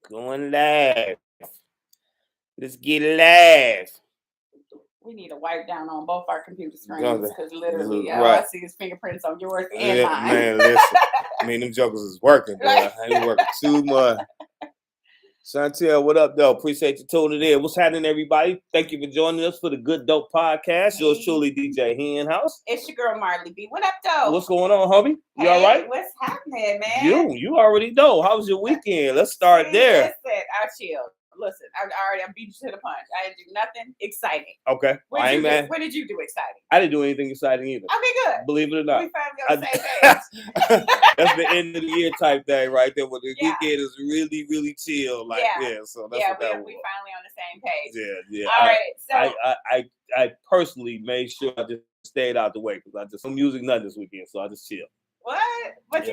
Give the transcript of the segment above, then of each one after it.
Going live. Let's get live. We need to wipe down on both our computer screens because literally all right. I see is fingerprints on yours and mine. Man, listen. I mean, them jokers is working, boy. I ain't working too much. Chantel, what up, though? Appreciate you tuning in. What's happening, everybody? Thank you for joining us for the Good Dope Podcast. Yours truly, DJ Henhouse. It's your girl, Marley B. What up, though? What's going on, homie? You all right? What's happening, man? You already know. How was your weekend? Let's start there. Listen, I chilled. Listen, I beat you to the punch. I didn't do nothing exciting. Okay. What did you do exciting? I didn't do anything exciting either. Okay, good. Believe it or not. We finally on the same page. That's the end of the year type thing right there. Where the weekend is really, really chill. Like, so that's what that was. We finally on the same page. Yeah. All right. So I personally made sure I just stayed out the way because I just no music nothing this weekend, so I just chill. What? But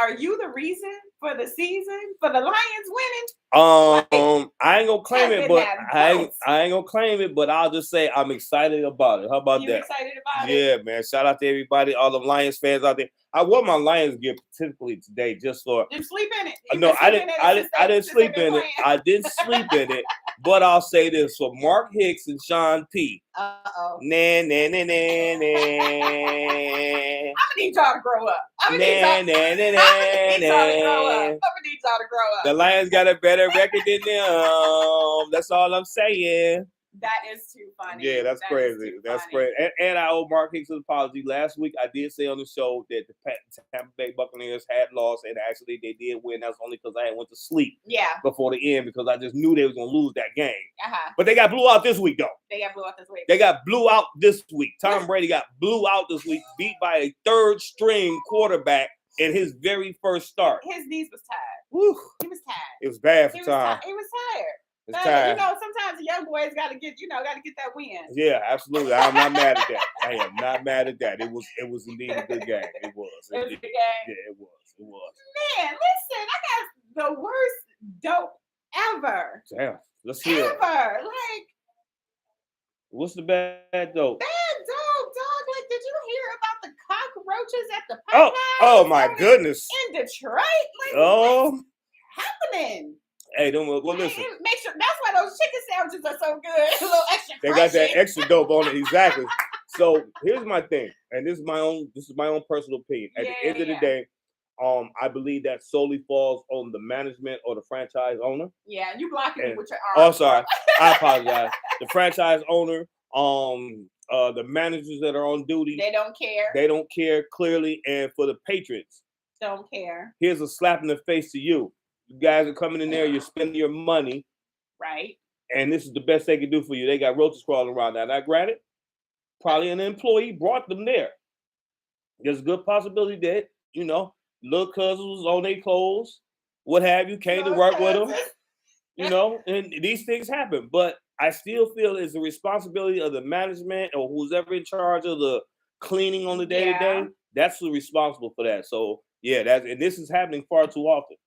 are you the reason for the season for the Lions winning? I ain't gonna claim it, but I ain't gonna claim it, but I'll just say I'm excited about it. How about that? Excited about it? Yeah, man. Shout out to everybody, all the Lions fans out there. I wore my Lions gear typically today just for. Did you sleep in it? No, I didn't sleep in it. I didn't sleep in it. But I'll say this for Mark Hicks and Sean P. Uh-oh. Nah. I'm gonna need y'all to grow up. I'm gonna need y'all to grow up. The Lions got a better record than them. That's all I'm saying. That is too funny. Yeah, that's crazy. That's crazy. And I owe Mark Hicks an apology. Last week, I did say on the show that the Tampa Bay Buccaneers had lost, and actually they did win. That's only because I went to sleep before the end because I just knew they was going to lose that game. But they got blew out this week, though. They got blew out this week. Tom Brady got blew out this week, beat by a third-string quarterback in his very first start. His knees was tired. Woo. He was tired. It was bad for Tom. He was tired. It's tired. Sometimes the young boys got to get that win. Yeah, absolutely. I'm not mad at that. I am not mad at that. It was indeed a good game. It was. It was a good game. Yeah, it was. Man, listen, I got the worst dope ever. Damn, let's hear it. Ever. What's the bad dope? Bad dope, dog. Did you hear about the cockroaches at the Popeyes? Oh my goodness. In Detroit? What's happening? Hey, don't listen. Make sure that's why those chicken sandwiches are so good. A little extra. They got that extra dope on it, exactly. So here's my thing, and this is my own personal opinion. At the end of the day, I believe that solely falls on the management or the franchise owner. Yeah, you blocking me with your arm. Oh, sorry. I apologize. The franchise owner, the managers that are on duty. They don't care. They don't care, clearly. And for the patrons. Don't care. Here's a slap in the face to you. You guys are coming in there, you're spending your money. Right. And this is the best they can do for you. They got roaches crawling around now. Now, granted, probably an employee brought them there. There's a good possibility that, little cousins was on their clothes, what have you, came to work with them, and these things happen. But I still feel it's the responsibility of the management or who's ever in charge of the cleaning on the day-to-day. That's who's responsible for that. So, and this is happening far too often.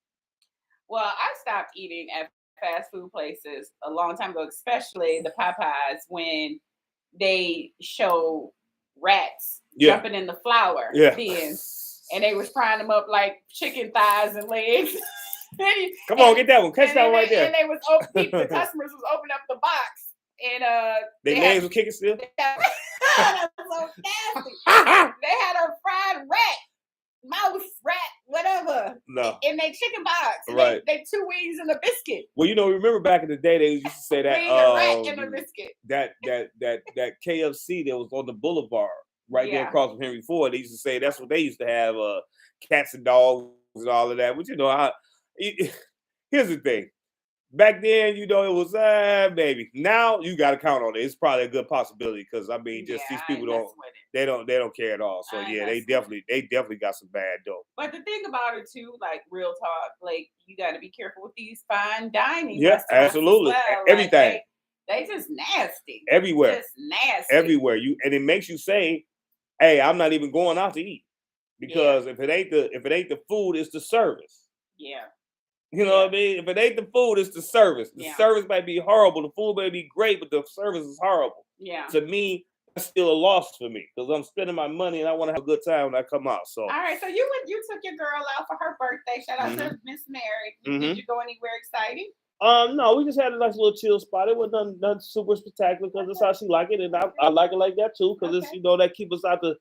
Well, I stopped eating at fast food places a long time ago, especially the Popeyes, when they show rats jumping in the flour bins, and they was frying them up like chicken thighs and legs. Come on, get that one. Catch that one right there. And they was the customers was opening up the box, and their legs were kicking still. That was so nasty. They had a fried rat. Mouse, rat, whatever. No. In their chicken box. Right. They 2 wings and a biscuit. Well, remember back in the day they used to say that a rat and a biscuit. That KFC that was on the boulevard right there across from Henry Ford. They used to say that's what they used to have, cats and dogs and all of that. But here's the thing. Back then, it was maybe. Now you got to count on it. It's probably a good possibility because these people don't care at all. So they definitely got some bad dope. But the thing about it too, real talk, you got to be careful with these fine dining. Yeah, absolutely. Well. Everything. They just nasty. Everywhere. Just nasty. Everywhere. And it makes you say, "Hey, I'm not even going out to eat because if it ain't the food, it's the service." Yeah. You know what I mean? If it ain't the food, it's the service. The service might be horrible. The food may be great, but the service is horrible. Yeah. To me, that's still a loss for me because I'm spending my money and I want to have a good time when I come out. So all right, so you took your girl out for her birthday. Shout out to Miss Mary. Did you go anywhere exciting? No, we just had a nice little chill spot. It wasn't nothing super spectacular because that's how she like it, and I like it like that too because it's that keep us out the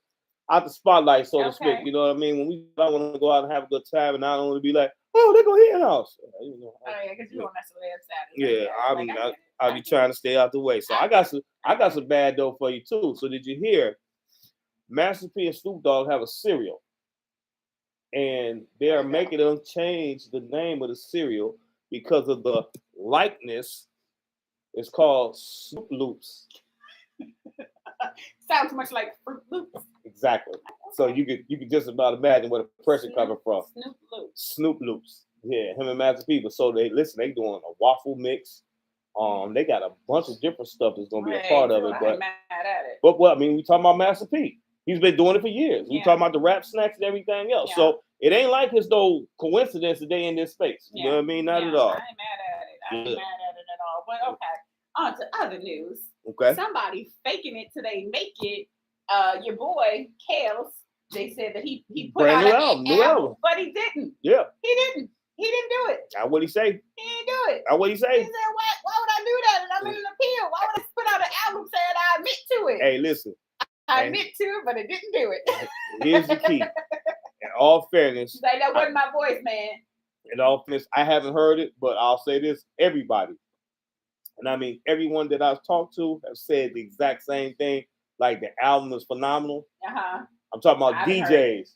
spotlight, so to speak. You know what I mean? When I want to go out and have a good time, and I don't want to be like, oh, they go here in house. You know, because you don't mess with Saturday. Yeah, I'll be trying to stay out the way. So I got some bad dough for you too. So did you hear? Master P and Snoop Dogg have a cereal, and they are making them change the name of the cereal because of the likeness. It's called Snoop Loops. Sounds much like Fruit Loops. Exactly. So you could just about imagine where the person coming from. Snoop Loops. Yeah, him and Master P. But so they doing a waffle mix. They got a bunch of different stuff that's gonna be a part of it. But mad at it. But what I mean, we talking about Master P. He's been doing it for years. We talking about the rap snacks and everything else. So it ain't like it's no coincidence that they in this space. You know what I mean? Not at all. I ain't mad at it. I ain't mad at it at all. But okay, on to other news. Okay. Somebody faking it till they make it. Your boy Kales. They said that he put brand out new album, but he didn't. Yeah. He didn't do it. What'd he say? He didn't do it. What'd he say? He said, why would I do that? And I'm in an appeal. Why would I put out an album saying I admit to it? Hey, listen. I admit to it, but it didn't do it. Here's the key. In all fairness. Like, that wasn't my voice, man. In all fairness, I haven't heard it, but I'll say this. Everybody, and I mean everyone that I've talked to have said the exact same thing. Like, the album is phenomenal. I'm talking about DJs.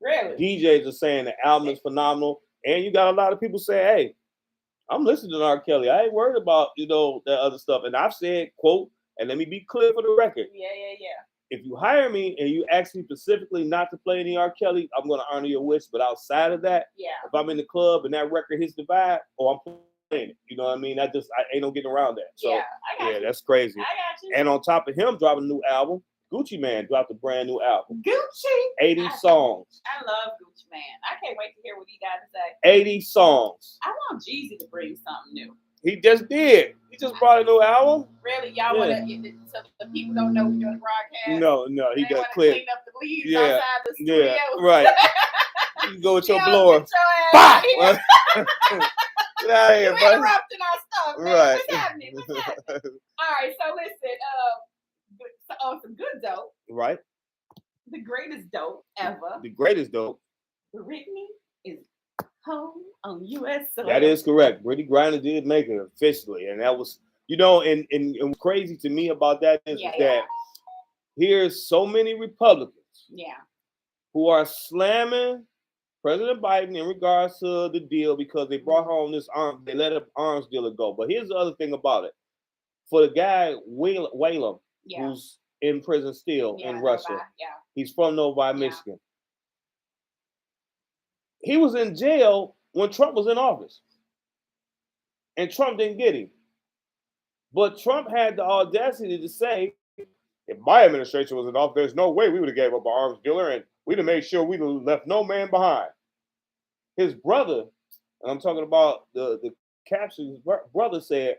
Really? DJs are saying the album is phenomenal. And you got a lot of people saying, hey, I'm listening to R. Kelly. I ain't worried about, that other stuff. And I've said, quote, and let me be clear for the record. Yeah. If you hire me and you ask me specifically not to play any R. Kelly, I'm going to honor your wish. But outside of that, if I'm in the club and that record hits the vibe, I'm playing it. You know what I mean? I ain't no getting around that. So, I got you. That's crazy. I got you. And on top of him dropping a new album, Gucci Mane dropped a brand new album. Gucci? 80 songs. I love Gucci Mane. I can't wait to hear what he got to say. 80 songs. I want Jeezy to bring something new. He just did. He just brought a new album. Really? Y'all want to, so the people don't know we're doing the broadcast? No. He does clear. Clean up the leaves outside the studio. Yeah, right. You can go with your blower. Bye! Get out of here, buddy. Interrupting our stuff, man. Right. What's happening? All right, so listen, some good dope. Right. The greatest dope ever. The greatest dope. Britney is home on U.S. soil. That is correct. Brittany Griner did make it officially, and that was, and crazy to me about that is that here's so many Republicans, who are slamming President Biden in regards to the deal because they brought home this they let an arms dealer go. But here's the other thing about it: for the guy Whalum, who's in prison still in Russia, he's from Novi, Michigan. He was in jail when Trump was in office. And Trump didn't get him. But Trump had the audacity to say, if my administration was in office, there's no way we would have gave up our arms dealer and we'd have made sure we'd have left no man behind. His brother, and I'm talking about the caption, his brother said,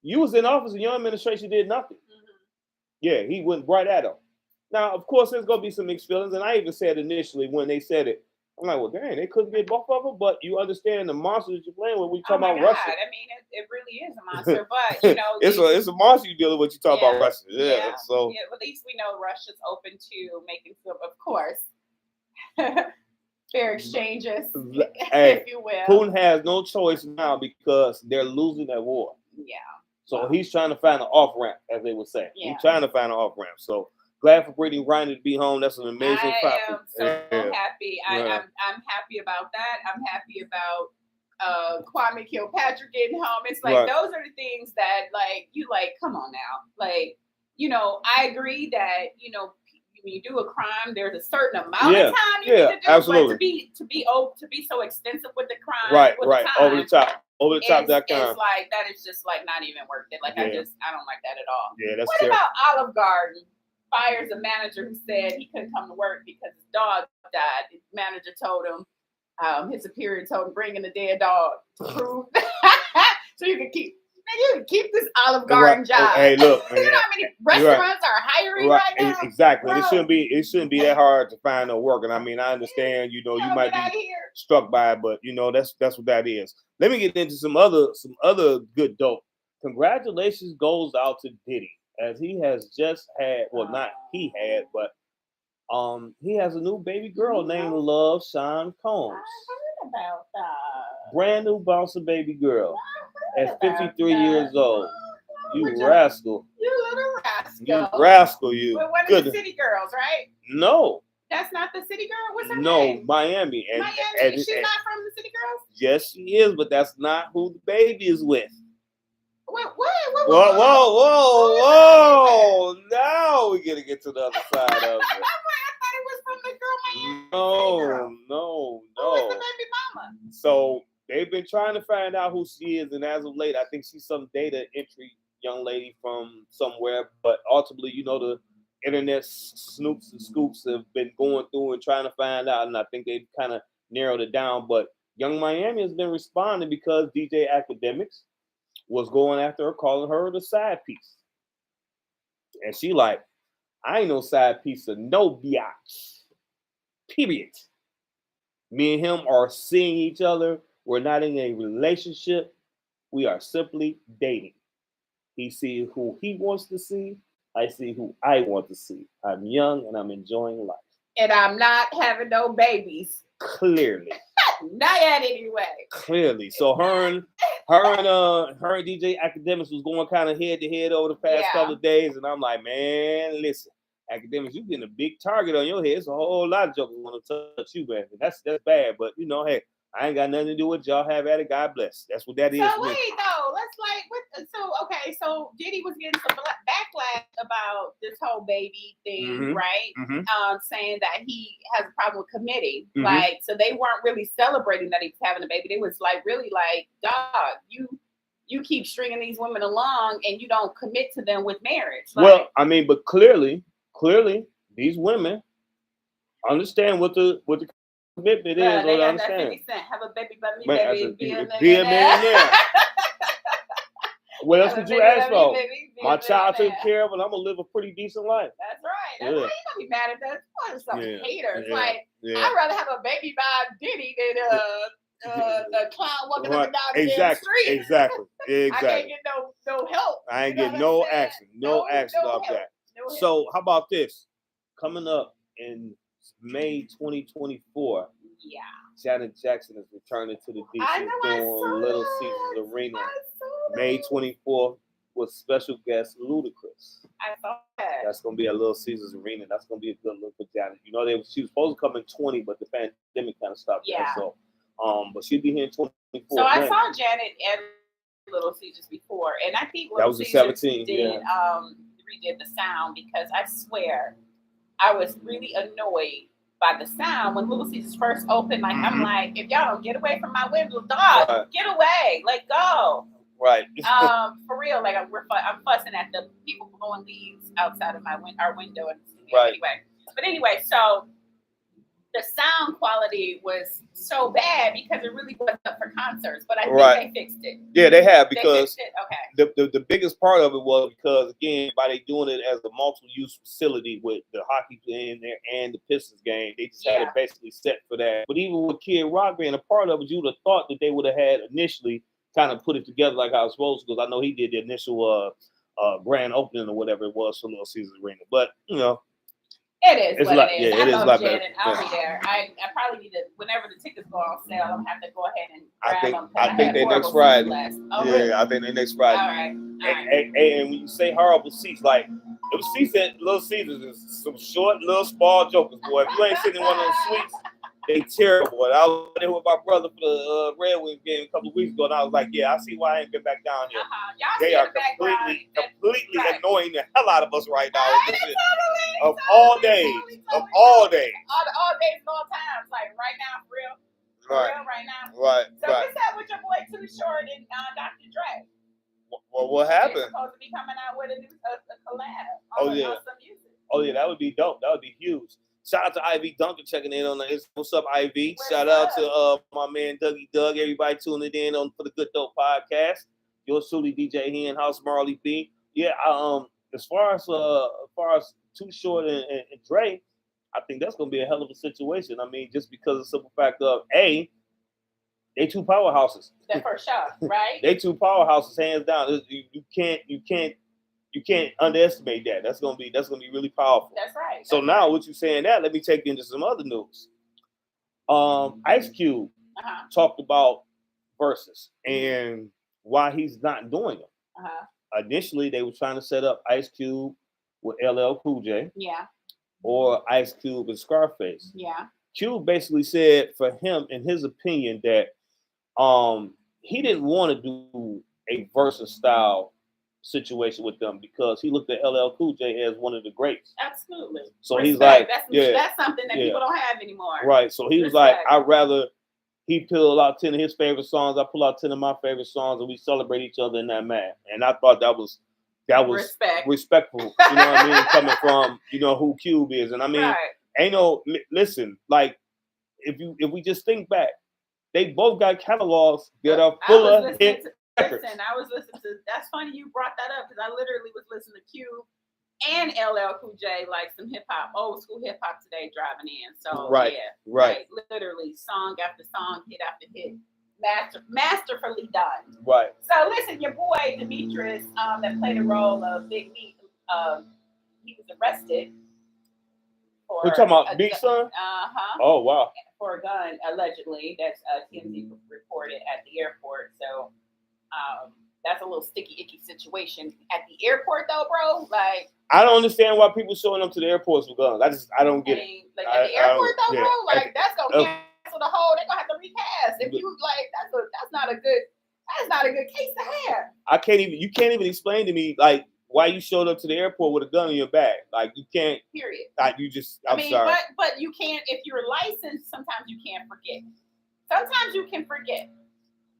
you was in office and your administration did nothing. Yeah, he went right at him. Now, of course, there's going to be some mixed feelings. And I even said initially when they said it, I'm like, well, dang, they couldn't get both of them, but you understand the monster that you're playing when we talk about Russia. I mean, it really is a monster, but it's a monster you dealing with. You talk about Russia, So at least we know Russia's open to making some, of course, fair exchanges, if you will. Putin has no choice now because they're losing that war. Yeah. So he's trying to find an off ramp, as they would say. Yeah. He's trying to find an off ramp. So. Glad for Brittany Griner to be home. That's an amazing fact. I am so happy. I'm happy about that. I'm happy about Kwame Kilpatrick getting home. It's like those are the things that come on now. Like, I agree that, when you do a crime, there's a certain amount of time you need to do. Absolutely. But to be so extensive with the crime. Right. Time, over the top. It's like that is just like not even worth it. Like I don't like that at all. Yeah, that's what about Olive Garden? Fires a manager who said he couldn't come to work because his dog died. The manager told him, his superior told him, bring in a dead dog to prove so you can keep You keep this Olive Garden job. Hey, look, you know how many restaurants are hiring right now? Exactly. Bro. It shouldn't be that hard to find no work. And I mean, I understand, you might be struck by it, but that's what that is. Let me get into some other good dope. Congratulations goes out to Diddy, as he has just had, well, not he had, but he has a new baby girl named Love Sean Combs. I heard about that. Brand new bouncer baby girl at 53 years old. You rascal. You little rascal. You rascal, you. But one of the city girls, right? No. That's not the city girl? What's her name? No, Miami. Miami? She's not from the city girls? Yes, she is, but that's not who the baby is with. What? Whoa. Now we're going to get to the other side of it. I thought it was from the girl Miami. No. Who is the baby mama? So they've been trying to find out who she is, and as of late, I think she's some data entry young lady from somewhere, but ultimately, the internet snoops and scoops have been going through and trying to find out, and I think they've kind of narrowed it down. But Young Miami has been responding because DJ Academics was going after her, calling her the side piece. And she like, I ain't no side piece of no biatch. Period. Me and him are seeing each other. We're not in a relationship. We are simply dating. He sees who he wants to see. I see who I want to see. I'm young and I'm enjoying life. And I'm not having no babies. Clearly. Not yet anyway. Clearly. So her and DJ Academics was going kind of head to head over the past couple of days. And I'm like, man, listen, Academics, you getting a big target on your head. It's a whole lot of jokers want to touch you, man. That's bad. But hey, I ain't got nothing to do with y'all. Have at it. God bless. That's what that is. So wait, though. So Diddy was getting some backlash about this whole baby thing, right? Mm-hmm. Saying that he has a problem with committing. Mm-hmm. So they weren't really celebrating that he was having a baby. They was really dog, you keep stringing these women along and you don't commit to them with marriage. Well, I mean, but clearly, these women understand what the commitment is. They got that 50 cent. Have a baby by me, baby. Be a millionaire. What else could you ask for? My child taken care of, and I'm gonna live a pretty decent life. That's right. That's why you gonna be mad at that. What some haters? I'd rather have a baby by Diddy than the clown walking up and down the street. Exactly. I can't get no help. I ain't getting no action. No action off that. So how about this? Coming up in May 2024. Yeah. Janet Jackson is returning to the DC doing Little Caesars Arena. May 24th with special guest Ludacris. I saw that. That's gonna be at Little Caesars Arena. That's gonna be a good look for Janet. She was supposed to come in 20, but the pandemic kind of stopped that. So, but she'll be here in 24. So I saw Janet at Little Caesars before, and I think Little Caesars 17 redid the sound because I swear I was really annoyed by the sound when Little Caesars first opened. I'm like, if y'all don't get away from my window, dog, get away, let go. Right. For real, I'm fussing at the people blowing leaves outside of our window in the studio. Right. Anyway, so the sound quality was so bad because it really wasn't up for concerts, but I think they fixed it. Yeah, they have, because Okay. The biggest part of it was because, again, by they doing it as a multiple-use facility with the hockey in there and the Pistons game, they just had it basically set for that. But even with Kid Rock being a part of it, you would have thought that they would have had initially kind of put it together like I was supposed to, because I know he did the initial grand opening or whatever it was for Little Caesars Arena. But, it is what it is. Yeah, I love Janet. I'll be there. I probably need to, whenever the tickets go on sale, I'm going to have to go ahead and grab them. I think they next Friday. Really? I think they next Friday. All right. And when you say horrible seats, those seats at Little Caesars is some short, little, small jokers, boy. If you ain't sitting in one of those suites, they terrible. And I was there with my brother for the Red Wings game a couple of weeks ago, and I was like, I see why I ain't been back down here. They are completely annoying the hell out of us right now. Of all days. All days and all times. Right now, for real. Right now. Right. So what's up with your boy Too Short and Dr. Dre? Well, what happened? They're supposed to be coming out with a collab on some music. Oh, yeah, that would be dope. That would be huge. Shout out to Ivy Duncan checking in on the What's up, Ivy? Shout out to my man Dougie Doug. Everybody tuning in for the Good Dope Podcast. yours truly, DJ Hen, House Marley B. Yeah, as far as Too Short and Dre, I think that's gonna be a hell of a situation. I mean, just because of the simple fact of they two powerhouses. That for sure, right? They two powerhouses, hands down. You can't underestimate that. That's gonna be really powerful. That's right. So now, what you saying that? Let me take you into some other news. Ice Cube talked about verses and why he's not doing them. Initially, they were trying to set up Ice Cube with LL Cool J. Yeah. Or Ice Cube and Scarface. Yeah. Cube basically said, for him, in his opinion, that he didn't want to do a versus style situation with them because he looked at LL Cool J as one of the greats. Absolutely. So he's like, that's something that people don't have anymore. Right. So he was like, I'd rather he pull out 10 of his favorite songs, I pull out 10 of my favorite songs, and we celebrate each other in that manner. And I thought that was respectful. You know what I mean? Coming from who Cube is, and I mean, ain't no listen. Like if we just think back, they both got catalogs that are full of hit records. Listen, I was listening to. That's funny you brought that up because I literally was listening to Cube and LL Cool J, like some hip hop, old school hip hop today, driving in. So right. like, literally song after song, hit after hit. Masterfully done. Right. So listen, your boy Demetrius, that played the role of Big Meat, he was arrested for. We're talking about Big Son? Oh wow. For a gun, allegedly. That's TMZ reported at the airport. So that's a little sticky, icky situation at the airport, though, bro. Like, I don't understand why people showing up to the airports with guns. I don't get it. Like at the airport, though, bro. Like that's gonna cancel the whole. They're gonna have to recast. If you like, that's not a good case to have. You can't even explain to me like why you showed up to the airport with a gun in your bag. Like you can't. Period. I'm sorry. But you can't if you're licensed. Sometimes you can't forget. Sometimes you can forget.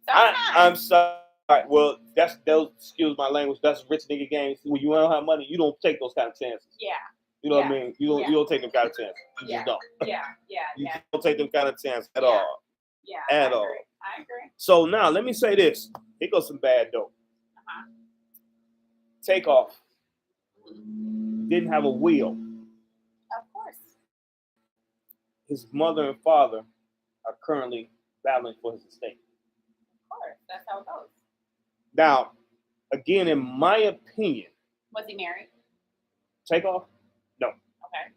I'm sorry. Well, excuse my language. That's rich nigga games. When you don't have money, you don't take those kind of chances. Yeah. You know what I mean? You don't take them kind of chances. You just don't. You don't take them kind of chances at all. Yeah. At all. I agree. So now let me say this. Here goes some bad dope. Takeoff didn't have a will. Of course. His mother and father are currently battling for his estate. Of course. That's how it goes. Now, again, in my opinion. Was he married? Takeoff? No. Okay.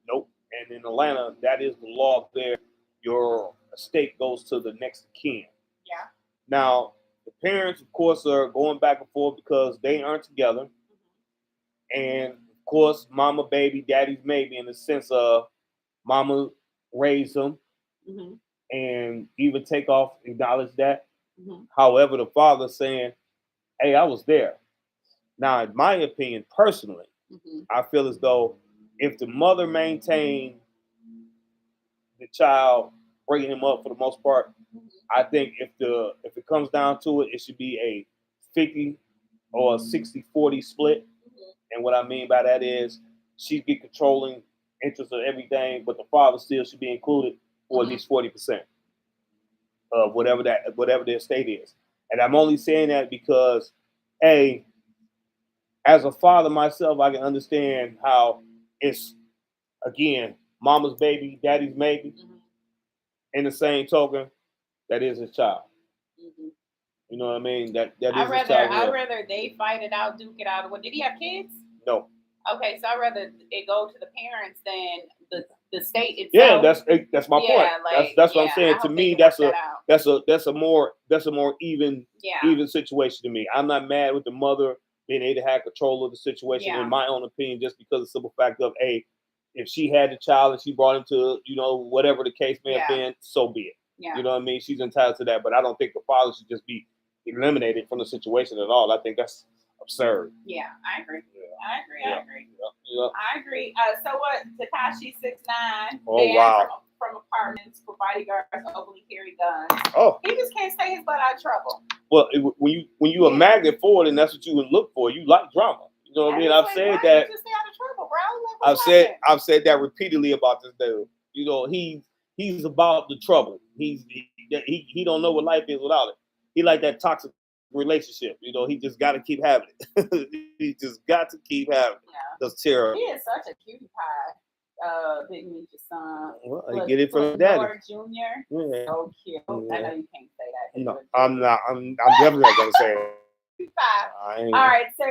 Nope. And in Atlanta, that is the law there. Your estate goes to the next of kin. Yeah. Now, the parents, of course, are going back and forth because they aren't together. And, of course, mama, baby, daddy's maybe in the sense of mama raised them. And even Takeoff acknowledged that. However, the father saying, hey, I was there. Now, in my opinion, personally, I feel as though if the mother maintained the child, bringing him up for the most part, I think if it comes down to it, it should be a 50 or a 60-40 split. And what I mean by that is she'd be controlling interest of everything, but the father still should be included for at least 40% of whatever the estate is. And I'm only saying that because, as a father myself, I can understand how it's, again, mama's baby, daddy's maybe. In the same token, that is his child. You know what I mean? That is his child. I'd rather they fight it out, duke it out. What, did he have kids? No. Okay, so I'd rather it go to the parents than the state itself. Yeah, that's my point. Like, that's what I'm saying. To me, that's a more even situation to me. I'm not mad with the mother being able to have control of the situation, in my own opinion, just because of the simple fact of if she had the child and she brought him to, whatever the case may have been, so be it. Yeah. You know what I mean? She's entitled to that, but I don't think the father should just be eliminated from the situation at all. I think that's absurd. Yeah, I agree. Yeah. I agree. So what? Tekashi 6ix9ine. Oh wow. From apartments for bodyguards openly carry guns. Oh. He just can't stay his butt out of trouble. Well, when you a magnet for it, and that's what you would look for. You like drama. You know what I mean? I've said that. Just stay out of trouble, bro. I've said that repeatedly about this dude. He's about the trouble. He don't know what life is without it. He like that toxic relationship. You know, he just got to keep having it. He just got to keep having it. Yeah. That's terrible. He is such a cutie pie. Big Meech's son. Well, I get it from daddy. Jr. Yeah. So cute. Yeah. I know you can't say that. No, I'm not. I'm definitely not gonna say it. All right, so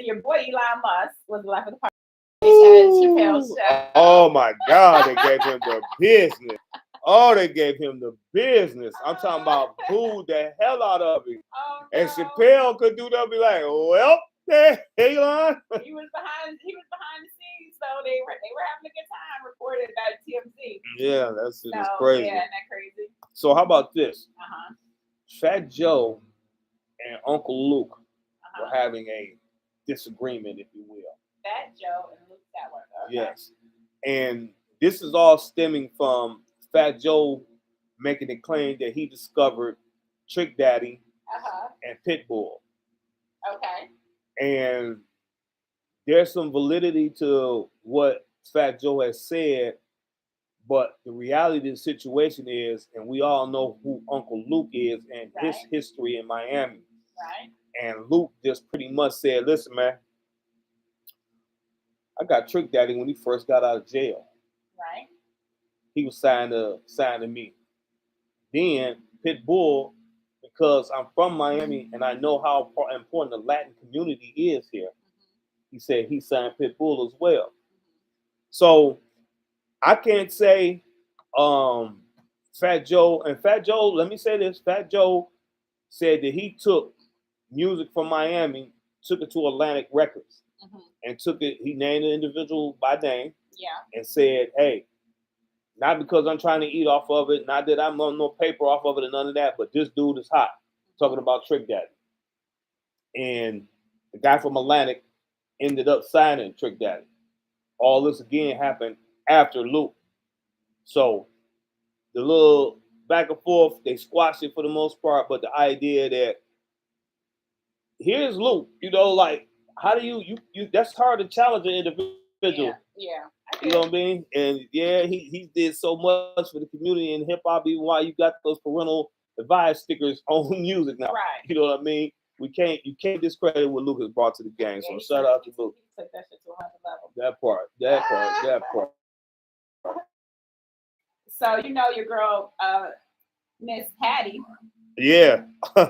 your boy Elon Musk was the life of the party at Chappelle's show. Oh my God, they gave him the business. Oh, they gave him the business. I'm talking about booed the hell out of him. Oh, no. And Chappelle could do that, be like, well, hey, Elon. He was behind the scenes, so they were having a good time. Reported by TMZ. Yeah, that's crazy. Yeah, isn't that crazy? So how about this? Uh-huh. Fat Joe and Uncle Luke were having a disagreement, if you will. Fat Joe and Luke Skywalker. Okay. Yes, and this is all stemming from Fat Joe making the claim that he discovered Trick Daddy and Pitbull. Okay. And there's some validity to what Fat Joe has said, but the reality of the situation is, and we all know who Uncle Luke is and his history in Miami. Right. And Luke just pretty much said, listen, man, I got Trick Daddy when he first got out of jail. Right. He was signed to me. Then Pitbull, because I'm from Miami and I know how important the Latin community is here, he said he signed Pitbull as well. So I can't say Fat Joe, let me say this, Fat Joe said that he took music from Miami, took it to Atlantic Records, and he named the individual by name, and said, hey, not because I'm trying to eat off of it, not that I'm on no paper off of it and none of that, but this dude is hot. Talking about Trick Daddy. And the guy from Atlantic ended up signing Trick Daddy. All this again happened after Luke. So the little back and forth, they squashed it for the most part, but the idea that here's Luke, you know, like, how do you that's hard to challenge an individual. Yeah. You know what I mean? And yeah, he did so much for the community in hip hop, even why you got those parental advice stickers on music now. Right. You know what I mean? You can't discredit what Luke has brought to the game. So shout out to Luke. Took that shit to another level. That part. So you know your girl, Miss Patty. Yeah.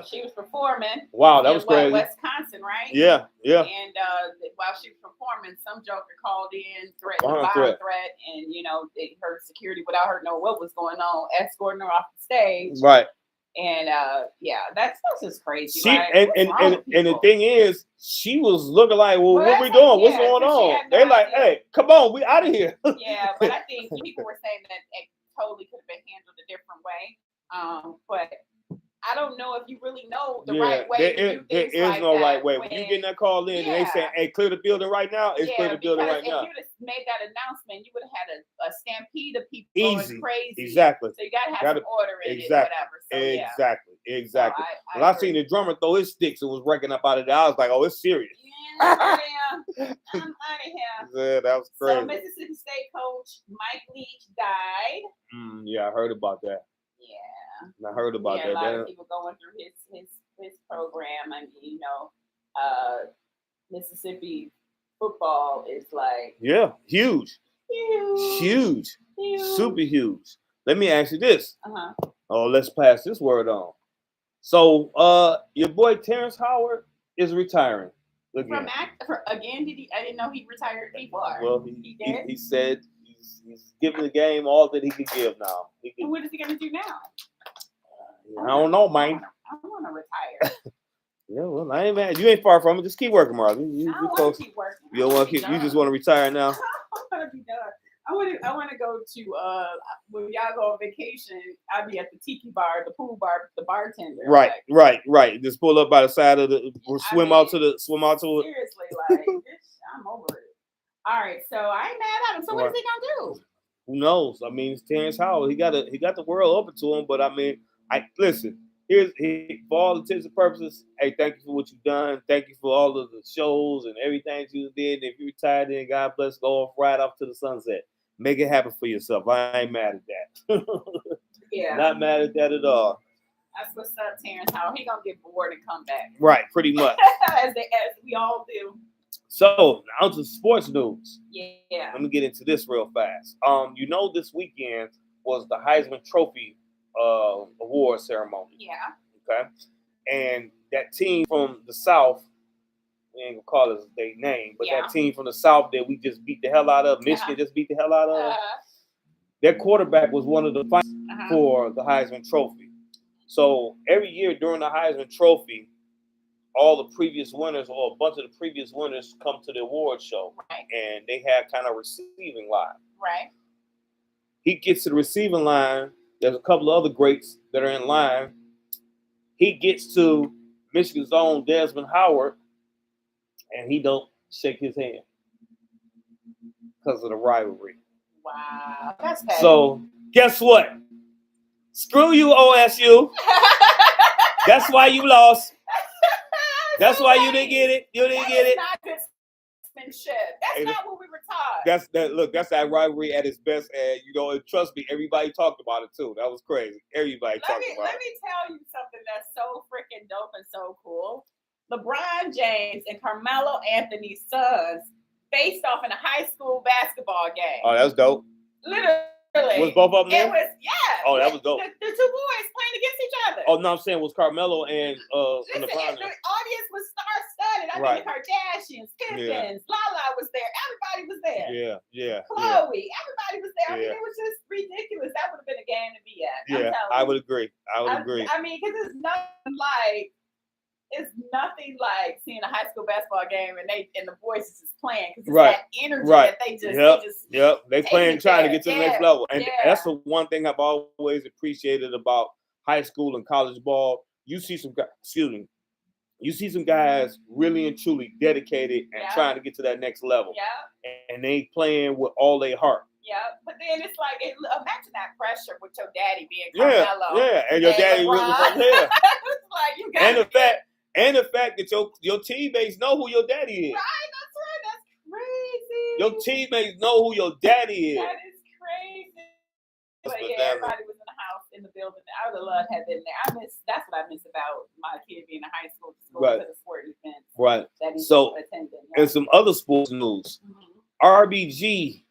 She was performing. Wow, that was crazy. Wisconsin, right? Yeah. And while she was performing, some joker called in, threatened a violent threat, and you know, her security, without her knowing what was going on, escorting her off the stage. Right. And that's just crazy. She and the thing is, she was looking like, well, what we doing? What's going on? They're like, hey, come on, we out of here. Yeah, but I think people were saying that it totally could have been handled a different way. But I don't know if you really know the right way to do things. There is no right way. When you get that call in and they say, hey, clear the building right now, it's clear the building right now. If you would have made that announcement, you would have had a stampede of people going crazy. Exactly. So you got to have some order in it, whatever. So, Exactly. So when I seen the drummer throw his sticks and was wrecking up out of there, I was like, oh, it's serious. Yeah, I'm out of here. Yeah, that was crazy. So Mississippi State coach Mike Leach died. Yeah, I heard about that. Yeah. I heard about that. A lot of people going through his program. I mean, you know, Mississippi football is like huge, super huge. Let me ask you this. Oh, let's pass this word on. So, your boy Terrence Howard is retiring again. Again? I didn't know he retired before. Well, he did. He said he's giving the game all that he can give now. And what is he gonna do now? I don't know, man. I want to retire. Yeah, well, I ain't mad. You ain't far from it. Just keep working, Marlon. You want to keep working. You don't want to keep. You just want to retire now. I want to be done. I want to go to when y'all go on vacation. I'll be at the tiki bar, the pool bar, the bartender. Right. Just pull up by the side of the. Swim out to it. Seriously, like I'm over it. All right, so I ain't mad at him. So what is he gonna do? Who knows? I mean, it's Terrence Howard. He got the world open to him, but I mean. Listen. For all intents and purposes, hey, thank you for what you've done. Thank you for all of the shows and everything you did. If you retired, then God bless, go right off to the sunset. Make it happen for yourself. I ain't mad at that. Yeah, not mad at that at all. That's what's up, Terrence Howard. He gonna get bored and come back. Right, pretty much. as we all do. So now to sports news. Yeah. Let me get into this real fast. This weekend was the Heisman Trophy award ceremony. Yeah. Okay. And that team from the South, we ain't gonna call it their name, but that team from the South that we just beat the hell out of, Michigan just beat the hell out of, their quarterback was one of the finalists for the Heisman Trophy. So every year during the Heisman Trophy, all the previous winners or a bunch of the previous winners come to the award show. Right. And they have kind of receiving line. Right. He gets to the receiving line. There's a couple of other greats that are in line. He gets to Michigan's own Desmond Howard, and he don't shake his hand because of the rivalry. Wow. That's bad. So guess what? Screw you, OSU. That's why you lost. That's why you didn't get it. You didn't get it. Not good sportsmanship. That's not what we were taught. That's that rivalry at its best. And and trust me, everybody talked about it too. That was crazy. Everybody talked about it. Let me tell you something that's so freaking dope and so cool. LeBron James and Carmelo Anthony's sons faced off in a high school basketball game. Oh, that's dope. Literally. Was both of them there? It was, yeah. Oh, that was dope. The two boys playing against each other. Oh, no, I'm saying was Carmelo and Listen, LeBron. the audience was star-studded. I mean, the Kardashians, Pippins, Lala was there. Everybody was there. Yeah. Chloe, everybody was there. I mean, it was just ridiculous. That would have been a game to be at. Yeah, I would agree. I mean, because it's nothing like seeing a high school basketball game and the boys is just playing because it's that energy that they just they playing trying to get to the next level, and that's the one thing I've always appreciated about high school and college ball. You see some guys really and truly dedicated and trying to get to that next level, and they playing with all their heart. Yeah, but then it's like, imagine that pressure with your daddy being Carmelo. And your daddy rooting from here. It's like you got And the fact that your teammates know who your daddy is. Right, that's right. That's crazy. Your teammates know who your daddy is. That is crazy. But everybody was in the house, in the building. I would have loved to have been there. That's what I miss about my kid being in high school because of sporting events. Right. That he's attending. And some other sports news. RG3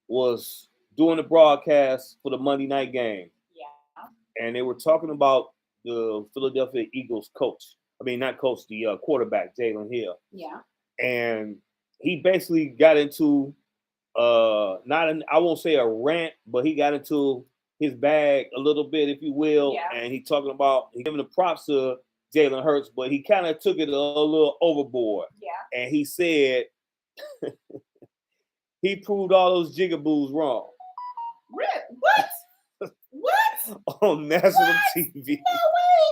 was doing the broadcast for the Monday night game. Yeah. And they were talking about the Philadelphia Eagles coach. I mean, not coach, the quarterback, Jalen Hill. Yeah. And he basically got into, I won't say a rant, but he got into his bag a little bit, if you will. Yeah. And he giving the props to Jalen Hurts, but he kind of took it a little overboard. Yeah. And he said he proved all those jigaboos wrong. What? What? On national TV. No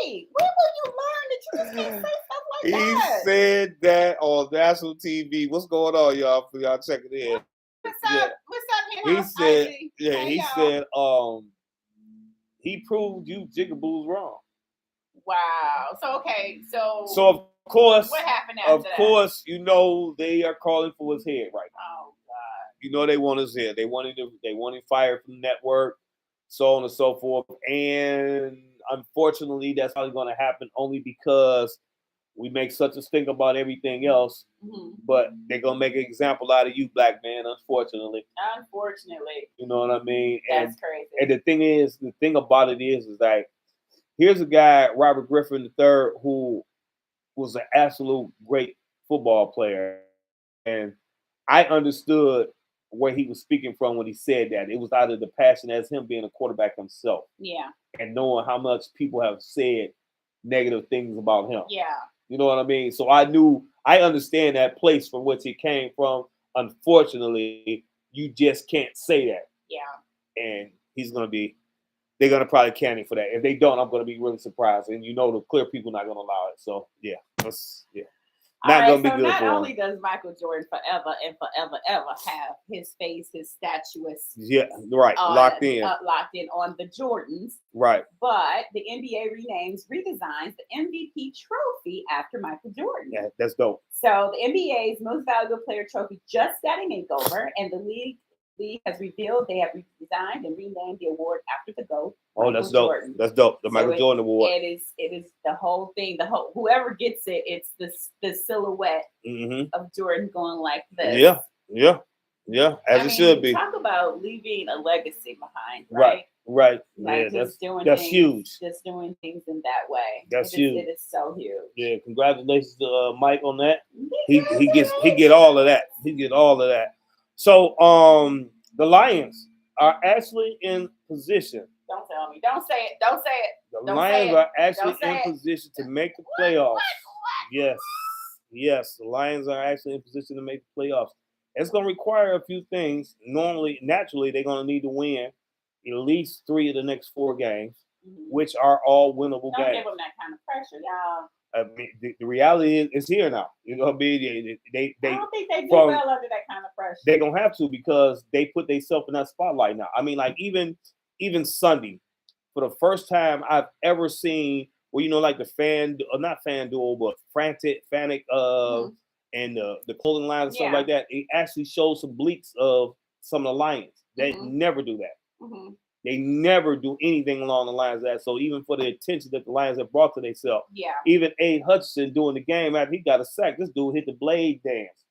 way. Where will you learn that you just can't say stuff like that? He said that on national TV. What's going on, y'all? For y'all checking in. What's up? He said, he proved you jigaboos wrong. Wow. So of course, what happened after that? Of course, they are calling for his head right now. Oh God. They want his head. They want him fired from the network, so on and so forth. And unfortunately, that's probably going to happen only because we make such a stink about everything else. Mm-hmm. But they're going to make an example out of you, black man, unfortunately. You know what I mean? That's crazy. And the thing about it is like, here's a guy, Robert Griffin III, who was an absolute great football player. And I understood where he was speaking from when he said that. It was out of the passion as him being a quarterback himself. Yeah. And knowing how much people have said negative things about him. Yeah. You know what I mean? So I understand that place from which he came from. Unfortunately, you just can't say that. Yeah. And they're going to probably can him for that. If they don't, I'm going to be really surprised. And the clear people not going to allow it. So, yeah. Not going to be good for him. Not only does Michael Jordan forever and forever ever have his face, his statues. Yeah, right. Locked in on the Jordans. Right. But the NBA redesigns the MVP trophy after Michael Jordan. Yeah, that's dope. So the NBA's most valuable player trophy just got a makeover, and the league has revealed they have redesigned and renamed the award after the GOAT. Oh, that's dope. Jordan. That's dope. The Michael Jordan Award. It is the whole thing. Whoever gets it, it's the silhouette of Jordan going like this. Yeah. As it should be. Talk about leaving a legacy behind, right? Right. Like yeah, that's huge. Just doing things in that way. That's huge. It is so huge. Yeah, congratulations to Mike on that. He get all of that. He get all of that. So the Lions are actually in position. Don't tell me. Don't say it. Don't say it. The Lions are actually in position to make the playoffs. What? Yes. The Lions are actually in position to make the playoffs. It's going to require a few things. Naturally, they're going to need to win at least 3 of the next 4 games, which are all winnable games. Don't give them that kind of pressure, y'all. I mean, the reality is it's here now. You know what I mean? I don't think they do well under that kind of pressure. They're going to have to because they put themselves in that spotlight now. I mean, like even Sunday, for the first time I've ever seen, well, like the not FanDuel, but Frantic, and the clothing lines and stuff like that, it actually shows some bleaks of some of the Lions. They never do that. They never do anything along the lines of that. So even for the attention that the Lions have brought to themselves, even Aiden Hutchinson during the game after he got a sack, this dude hit the blade dance.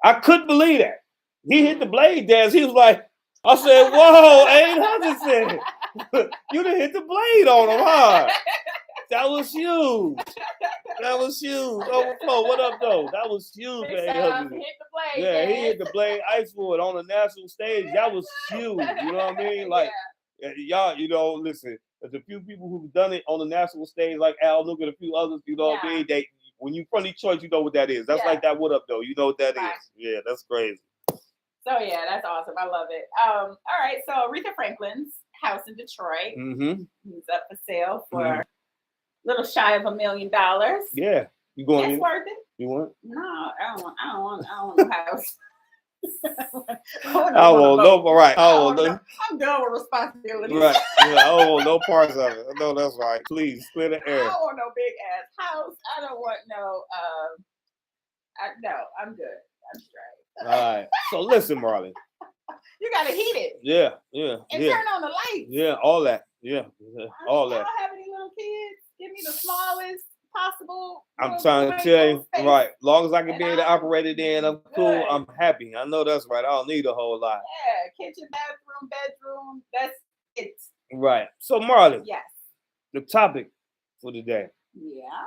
I couldn't believe that. He hit the blade dance. He was like, I said, whoa, Aiden Hutchinson, you done hit the blade on him, huh? That was huge. Oh, what up, though? That was huge. Hit the blade. Yeah, he hit the blade Icewood on the national stage. That was huge. You know what I mean? Like, y'all, listen, there's a few people who've done it on the national stage, like Al, look at a few others, you know what I mean? When you front Detroit, you know what that is. That's like that what up, though. You know what that is. Yeah, that's crazy. So, yeah, that's awesome. I love it. All right, so Aretha Franklin's house in Detroit is up for sale for little shy of $1 million. Yeah, you going? It's worth it. You want? No, I don't want no house. I'm done with responsibility. Right. Yeah, I don't want no parts of it. No, that's right. Please clear the air. I don't want no big ass house. I don't want no. No, I'm good. I'm straight. All right. So listen, Marley. You gotta heat it. Yeah. And turn on the lights. Yeah, all that. Yeah, all that. I don't have any little kids. Give me the smallest possible. I'm trying to tell you, right? Long as I can be able to operate it in, I'm cool. I'm happy. I know that's right. I don't need a whole lot. Yeah, kitchen, bathroom, bedroom. That's it. Right. So, Marley. Yes. The topic for today. Yeah.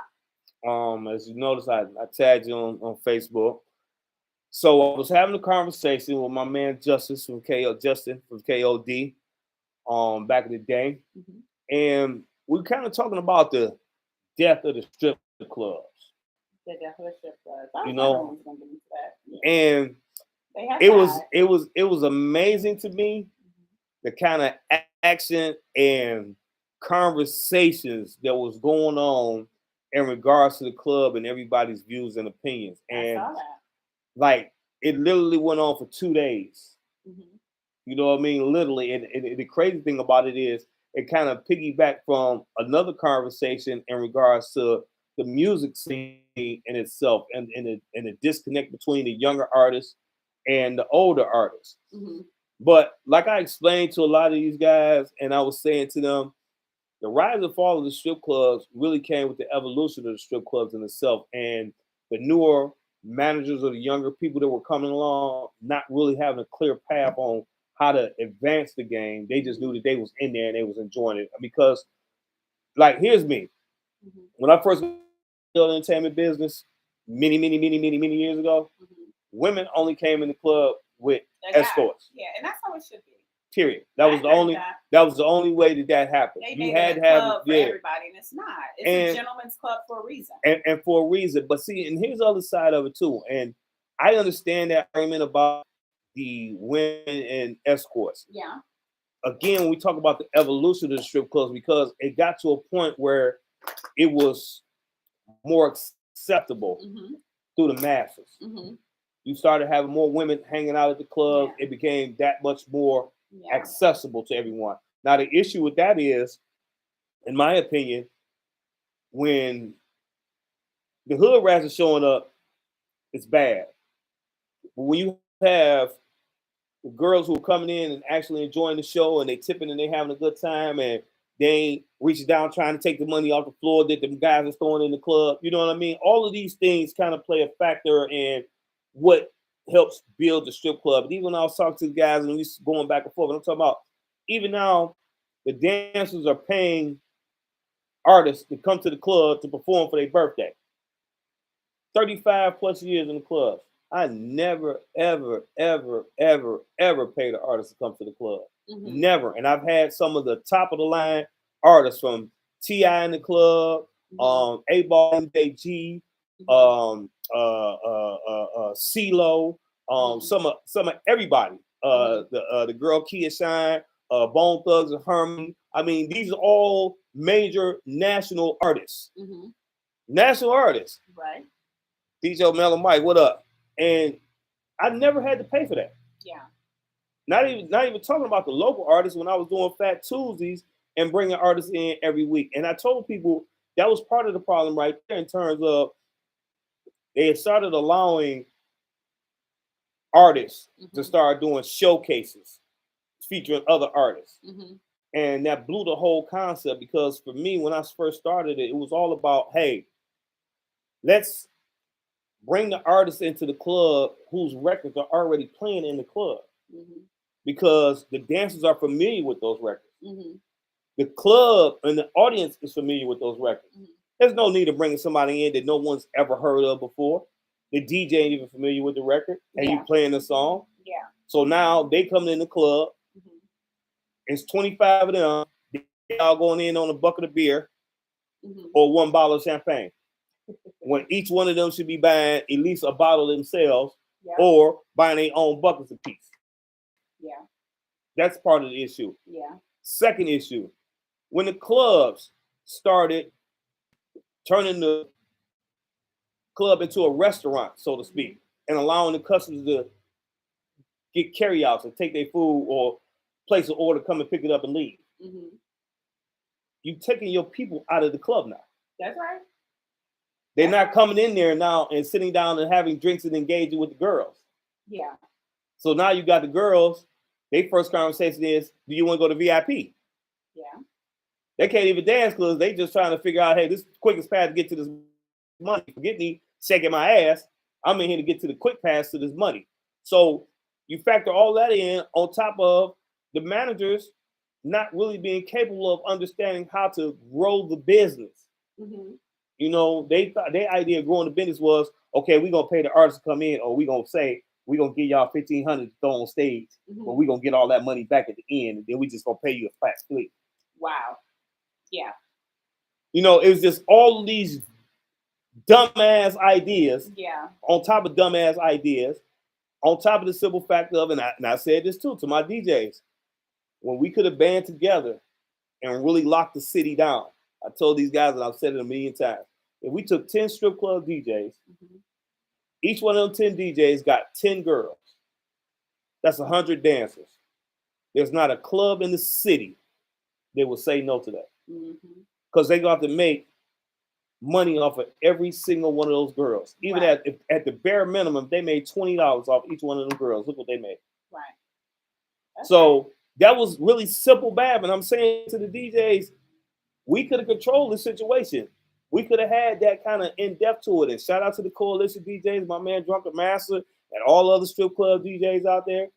As you notice, I tagged you on Facebook. So I was having a conversation with my man Justin from KOD, back in the day, and we were kind of talking about the death of the strip clubs. The death of the strip clubs. You know, and it was amazing to me the kind of action and conversations that was going on in regards to the club and everybody's views and opinions. And like it literally went on for 2 days. You know what I mean? Literally. And the crazy thing about it is it kind of piggybacked from another conversation in regards to the music scene in itself and the disconnect between the younger artists and the older artists. But like I explained to a lot of these guys, and I was saying to them, the rise and fall of the strip clubs really came with the evolution of the strip clubs in itself, and the newer managers or the younger people that were coming along not really having a clear path on how to advance the game. They just knew that they was in there and they was enjoying it. Because, like, here's me. When I first got into the entertainment business, many years ago, women only came in the club with escorts. Yeah, and that's how it should be. Period. That was the only way that happened. You had to have for everybody, and it's not. It's a gentleman's club for a reason. And for a reason. But see, and here's the other side of it too. And I understand that argument about the women and escorts. Yeah. Again, when we talk about the evolution of the strip clubs, because it got to a point where it was more acceptable through the masses. You started having more women hanging out at the club. It became that much more accessible to everyone. Now, the issue with that is, in my opinion, when the hood rats are showing up, it's bad. But when you have the girls who are coming in and actually enjoying the show and they tipping and they having a good time and they ain't reaching down trying to take the money off the floor that the guys are throwing in the club. You know what I mean? All of these things kind of play a factor in what helps build the strip club. And even when I was talking to the guys and we was going back and forth, and I'm talking about even now the dancers are paying artists to come to the club to perform for their birthday. 35 plus years in the club. I never, ever, ever, ever, ever paid an artist to come to the club. Mm-hmm. Never. And I've had some of the top of the line artists from T.I. in the club, mm-hmm. A-Ball, MJG, mm-hmm. CeeLo, mm-hmm. some of everybody. The girl Kia Shine, Bone Thugs and Harmony. I mean, these are all major national artists. Mm-hmm. National artists. Right. DJ Mellow Mike, what up? And I never had to pay for that. Yeah. Not even talking about the local artists when I was doing Fat Tuesdays and bringing artists in every week. And I told people that was part of the problem right there in terms of they had started allowing artists mm-hmm. to start doing showcases featuring other artists. Mm-hmm. And that blew the whole concept because for me, when I first started it, it was all about, hey, let's bring the artists into the club whose records are already playing in the club. Mm-hmm. Because the dancers are familiar with those records. Mm-hmm. The club and the audience is familiar with those records. Mm-hmm. There's no need of bringing somebody in that no one's ever heard of before. The DJ ain't even familiar with the record and you playing the song. Yeah. So now they come in the club. Mm-hmm. It's 25 of them. They all going in on a bucket of beer mm-hmm. or one bottle of champagne. When each one of them should be buying at least a bottle themselves or buying their own buckets of piece. Yeah. That's part of the issue. Yeah. Second issue, when the clubs started turning the club into a restaurant, so to speak, and allowing the customers to get carryouts and take their food or place an order, come and pick it up and leave. Mm-hmm. You're taking your people out of the club now. That's right. They're not coming in there now and sitting down and having drinks and engaging with the girls. Yeah. So now you got the girls, their first conversation is, do you want to go to VIP? Yeah. They can't even dance because they just trying to figure out, hey, this is the quickest path to get to this money. Forget me shaking my ass. I'm in here to get to the quick pass to this money. So you factor all that in on top of the managers not really being capable of understanding how to grow the business. Mm-hmm. You know, they thought their idea of growing the business was, okay, we're going to pay the artists to come in, or we're going to say, we're going to give y'all $1,500 to throw on stage, mm-hmm. but we're going to get all that money back at the end, and then we just going to pay you a flat split. Wow. Yeah. You know, it was just all of these dumbass ideas on top of dumbass ideas, on top of the simple fact of, and I said this too to my DJs, when we could have band together and really locked the city down. I told these guys, and I've said it a million times, if we took 10 strip club DJs, mm-hmm. each one of them 10 DJs got 10 girls. That's 100 dancers. There's not a club in the city that will say no to that. Because they're going to have to make money off of every single one of those girls. Even at the bare minimum, they made $20 off each one of them girls. Look what they made. Right. So that was really simple, bad. And I'm saying to the DJs, we could have controlled the situation. We could have had that kind of in-depth to it. And shout out to the Coalition DJs, my man Drunken Master, and all other strip club DJs out there.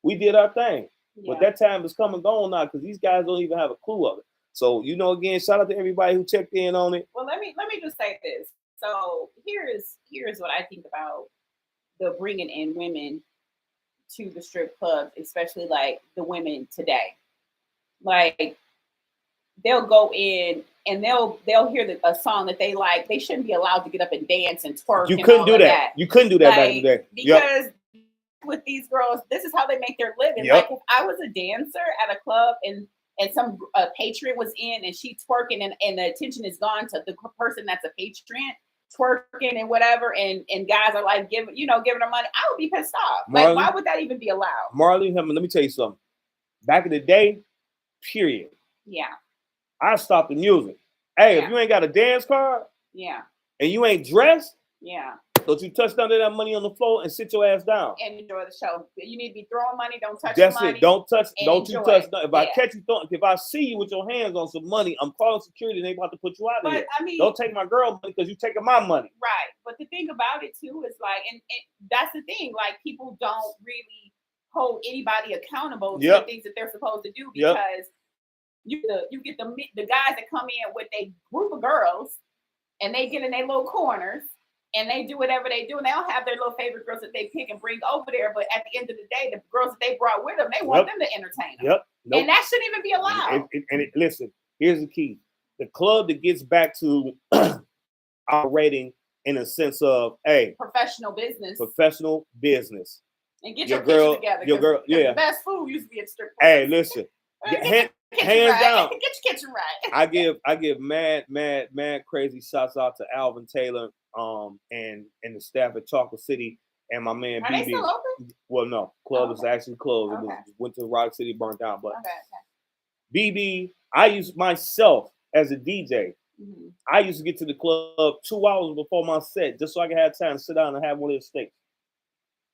We did our thing. But that time is come and gone now because these guys don't even have a clue of it. So, you know, again, shout out to everybody who checked in on it. Well, let me just say this. So here's what I think about the bringing in women to the strip clubs, especially like the women today. Like, they'll go in and they'll hear a song that they like. They shouldn't be allowed to get up and dance and twerk. You couldn't do that. You couldn't do that like, back in the day. Because with these girls, this is how they make their living. Like if I was a dancer at a club and some patron was in and she twerking and the attention is gone to the person that's a patron twerking and whatever, and guys are like giving her money, I would be pissed off. Marley, like, why would that even be allowed? Marley, let me tell you something. Back in the day, period. Yeah. I stopped the music. Hey, if you ain't got a dance card, and you ain't dressed, Don't you touch none of that money on the floor and sit your ass down. And enjoy the show. You need to be throwing money. Don't touch That's the money. it. Don't touch. Don't you touch. It. If I catch you throwing, if I see you with your hands on some money, I'm calling security and they about to put you out of here. I mean, don't take my girl money because you taking my money. Right. But the thing about it too is like, and that's the thing. Like people don't really hold anybody accountable to the things that they're supposed to do because you get the guys that come in with a group of girls and they get in their little corners. And they do whatever they do, and they don't have their little favorite girls that they pick and bring over there. But at the end of the day, the girls that they brought with them, they want them to entertain them. And that shouldn't even be allowed. Listen, here's the key: the club that gets back to operating in a sense of professional business, and get your girl together. Your girl, the best food used to be at strip clubs. Hey, listen. Hands down. Get your kitchen right. I give mad crazy shouts out to Alvin Taylor, and the staff at Chocolate City and my man BB. Are they still open? Well, no, club is actually closed. Okay. It went to Rock City, burnt down. But BB, I used myself as a DJ. Mm-hmm. I used to get to the club 2 hours before my set just so I could have time to sit down and have one of their steaks.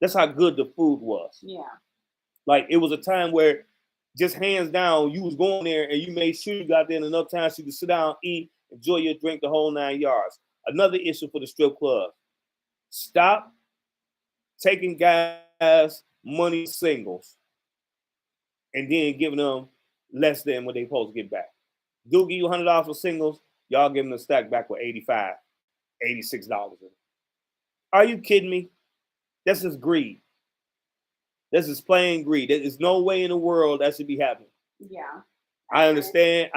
That's how good the food was. Yeah. Like it was a time where just hands down, you was going there and you made sure you got there in enough time so you could sit down, eat, enjoy your drink, the whole 9 yards. Another issue for the strip club. Stop taking guys money singles and then giving them less than what they supposed to get back. Do give you $100 for singles, y'all give them the stack back with $85, $86. Are you kidding me? That's just greed. This is plain greed. There is no way in the world that should be happening. Yeah. I understand.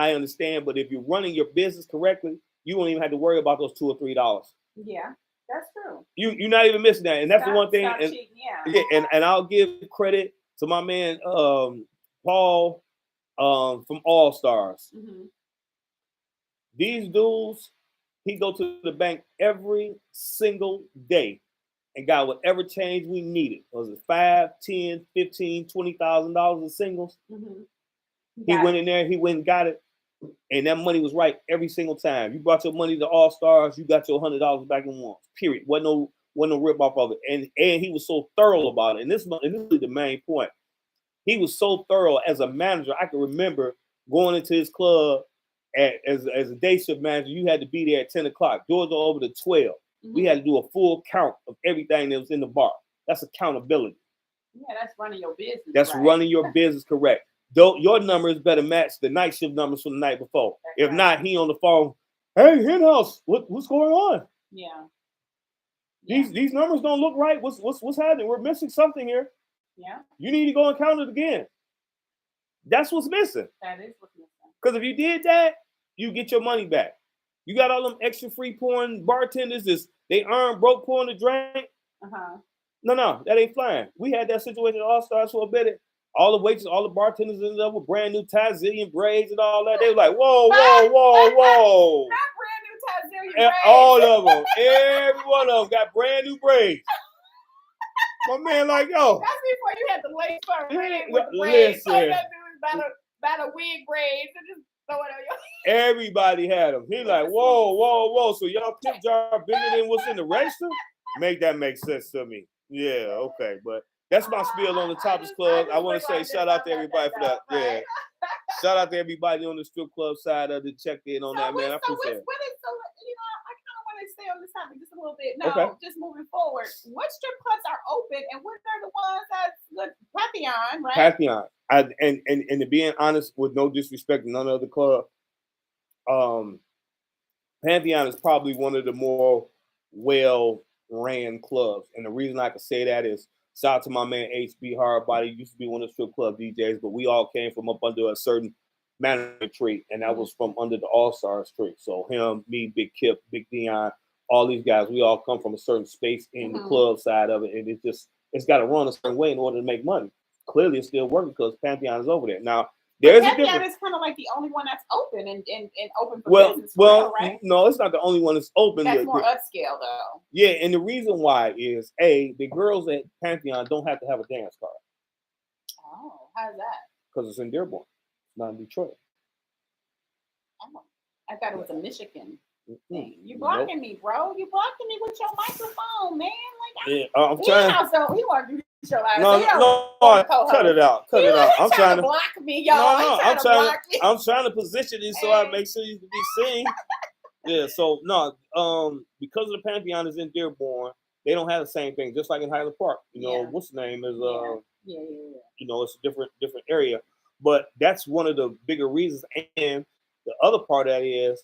But if you're running your business correctly, you won't even have to worry about those $2 or $3. Yeah, that's true. You're not even missing that. And that's the one thing. And I'll give credit to my man Paul from All Stars. Mm-hmm. These dudes, he go to the bank every single day and got whatever change we needed. Was it $5, $10, $15, $20,000 of singles? Mm-hmm. He went in there, he went and got it, and that money was right every single time. You brought your money to All Stars, you got your $100 back in once. Period. Wasn't no rip off of it. And he was so thorough about it. And this is the main point. He was so thorough as a manager. I can remember going into his club as a day shift manager. You had to be there at 10 o'clock. Doors are over to 12. Mm-hmm. We had to do a full count of everything that was in the bar. That's accountability. Yeah, that's running your business. That's right. Running your business correct. Though your numbers better match the night shift numbers from the night before. That's if not, he on the phone. Hey, Henhouse, what's going on? Yeah. These numbers don't look right. What's happening? We're missing something here. Yeah. You need to go and count it again. That's what's missing. That is what's missing. Because if you did that, you get your money back. You got all them extra free pouring bartenders. They earn broke pouring the drink. No, that ain't flying. We had that situation at All Stars for a bit. All the waiters, all the bartenders ended up with brand new Tazillion braids and all that. They were like, whoa. Not brand new Tazillion braids. All of them. Every one of them got brand new braids. My man, like, yo. That's before you had the lace front with the braids. All you got to do is buy the wig braids and just throw it on your head. Everybody had them. He like, whoa. So y'all tip jar bigger than what's in the register? Make that make sense to me. Yeah, okay. But that's my spiel on the Topless Club. I want to say shout out to everybody for that. Yeah. Shout out to everybody on the strip club side of the check in on that, man. I appreciate it. I kind of want to stay on this topic just a little bit. Now, just moving forward, what strip clubs are open and what are the ones that's Pantheon, right? Pantheon. And to being honest, with no disrespect to none other club, Pantheon is probably one of the more well-ran clubs. And the reason I can say that is shout out to my man HB Hardbody. He used to be one of the strip club DJs, but we all came from up under a certain management tree, and that was from under the All Stars tree. So him, me, Big Kip, Big Dion, all these guys, we all come from a certain space in the club side of it, and it's got to run a certain way in order to make money. Clearly, it's still working because Pantheon is over there now. Pantheon is kind of like the only one that's open and open for business. Right? No, it's not the only one that's open. That's more upscale, though. Yeah, and the reason why is the girls at Pantheon don't have to have a dance card. Oh, how's that? Because it's in Dearborn, not in Detroit. Oh, I thought it was in Michigan. You blocking me, bro. You blocking me with your microphone, man. Like, yeah, I'm trying. He want to do the show. Cut it out. Cut it out. I'm trying to block me, y'all. No, I'm trying to position it so I make sure you can be seen. Yeah. So no, because of the Pantheon is in Dearborn, they don't have the same thing. Just like in Highland Park, what's the name is it's a different area, but that's one of the bigger reasons. And the other part of that is